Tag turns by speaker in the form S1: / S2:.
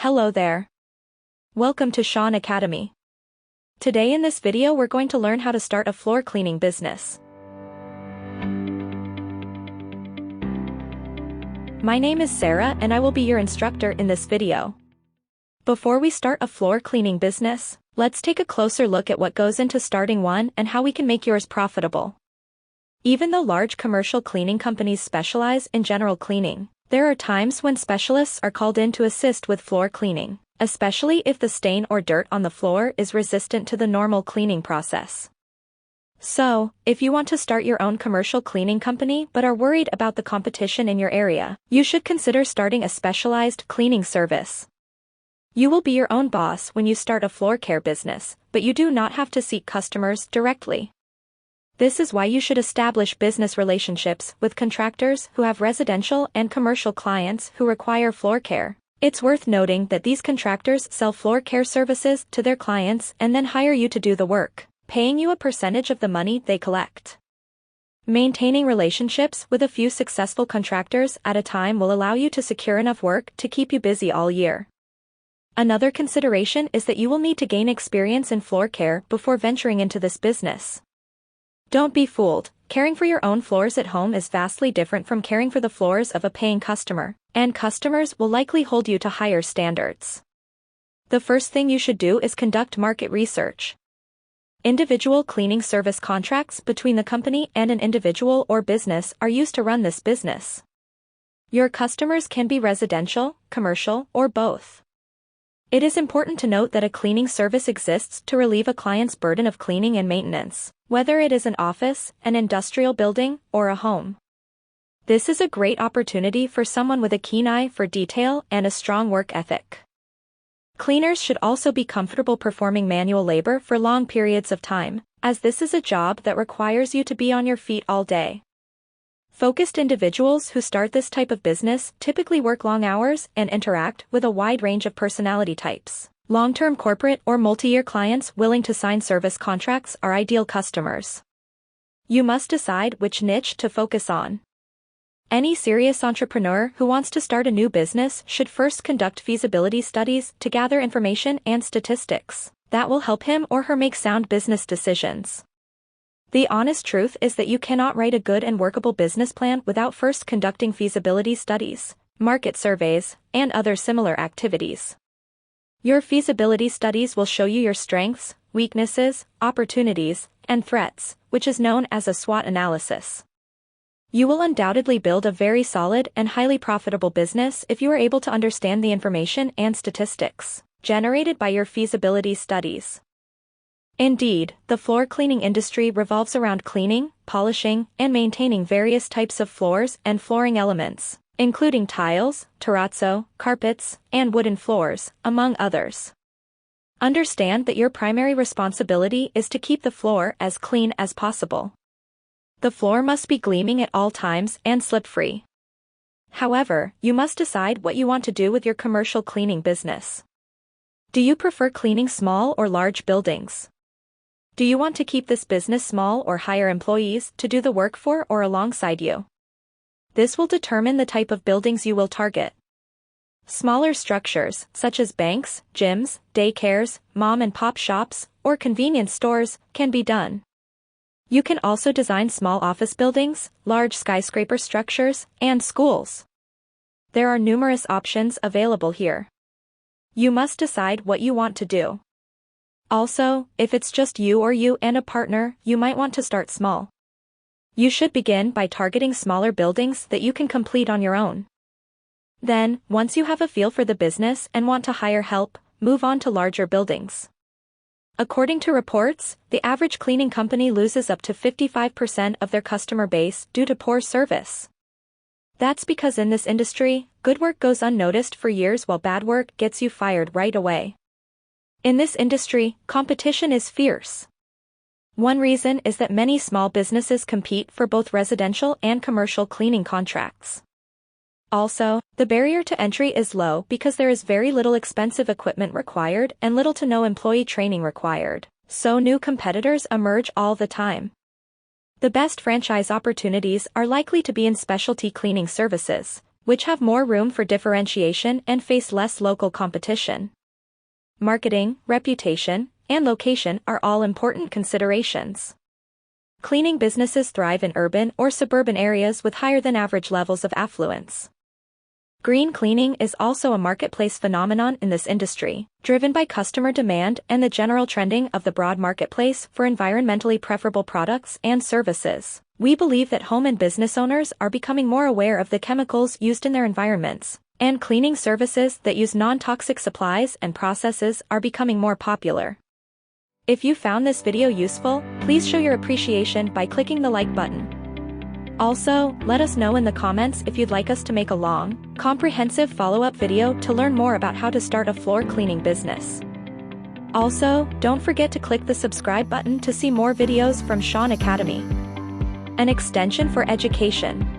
S1: Hello there. Welcome to Shaun Academy. Today in this video we're going to learn how to start a floor cleaning business. My name is Sarah and I will be your instructor in this video. Before we start a floor cleaning business, let's take a closer look at what goes into starting one and how we can make yours profitable. Even though large commercial cleaning companies specialize in general cleaning, there are times when specialists are called in to assist with floor cleaning, especially if the stain or dirt on the floor is resistant to the normal cleaning process. So, if you want to start your own commercial cleaning company but are worried about the competition in your area, you should consider starting a specialized cleaning service. You will be your own boss when you start a floor care business, but you do not have to seek customers directly. This is why you should establish business relationships with contractors who have residential and commercial clients who require floor care. It's worth noting that these contractors sell floor care services to their clients and then hire you to do the work, paying you a percentage of the money they collect. Maintaining relationships with a few successful contractors at a time will allow you to secure enough work to keep you busy all year. Another consideration is that you will need to gain experience in floor care before venturing into this business. Don't be fooled, caring for your own floors at home is vastly different from caring for the floors of a paying customer, and customers will likely hold you to higher standards. The first thing you should do is conduct market research. Individual cleaning service contracts between the company and an individual or business are used to run this business. Your customers can be residential, commercial, or both. It is important to note that a cleaning service exists to relieve a client's burden of cleaning and maintenance, whether it is an office, an industrial building, or a home. This is a great opportunity for someone with a keen eye for detail and a strong work ethic. Cleaners should also be comfortable performing manual labor for long periods of time, as this is a job that requires you to be on your feet all day. Focused individuals who start this type of business typically work long hours and interact with a wide range of personality types. Long-term corporate or multi-year clients willing to sign service contracts are ideal customers. You must decide which niche to focus on. Any serious entrepreneur who wants to start a new business should first conduct feasibility studies to gather information and statistics that will help him or her make sound business decisions. The honest truth is that you cannot write a good and workable business plan without first conducting feasibility studies, market surveys, and other similar activities. Your feasibility studies will show you your strengths, weaknesses, opportunities, and threats, which is known as a SWOT analysis. You will undoubtedly build a very solid and highly profitable business if you are able to understand the information and statistics generated by your feasibility studies. Indeed, the floor cleaning industry revolves around cleaning, polishing, and maintaining various types of floors and flooring elements, including tiles, terrazzo, carpets, and wooden floors, among others. Understand that your primary responsibility is to keep the floor as clean as possible. The floor must be gleaming at all times and slip-free. However, you must decide what you want to do with your commercial cleaning business. Do you prefer cleaning small or large buildings? Do you want to keep this business small or hire employees to do the work for or alongside you? This will determine the type of buildings you will target. Smaller structures, such as banks, gyms, daycares, mom-and-pop shops, or convenience stores, can be done. You can also design small office buildings, large skyscraper structures, and schools. There are numerous options available here. You must decide what you want to do. Also, if it's just you and a partner, you might want to start small. You should begin by targeting smaller buildings that you can complete on your own. Then, once you have a feel for the business and want to hire help, move on to larger buildings. According to reports, the average cleaning company loses up to 55% of their customer base due to poor service. That's because in this industry, good work goes unnoticed for years while bad work gets you fired right away. In this industry, competition is fierce. One reason is that many small businesses compete for both residential and commercial cleaning contracts. Also, the barrier to entry is low because there is very little expensive equipment required and little to no employee training required, so new competitors emerge all the time. The best franchise opportunities are likely to be in specialty cleaning services, which have more room for differentiation and face less local competition. Marketing, reputation, and location are all important considerations. Cleaning businesses thrive in urban or suburban areas with higher than average levels of affluence. Green cleaning is also a marketplace phenomenon in this industry, driven by customer demand and the general trending of the broad marketplace for environmentally preferable products and services. We believe that home and business owners are becoming more aware of the chemicals used in their environments, and cleaning services that use non-toxic supplies and processes are becoming more popular. If you found this video useful, please show your appreciation by clicking the like button. Also, let us know in the comments if you'd like us to make a long, comprehensive follow-up video to learn more about how to start a floor cleaning business. Also, don't forget to click the subscribe button to see more videos from Shaun Academy, an extension for education.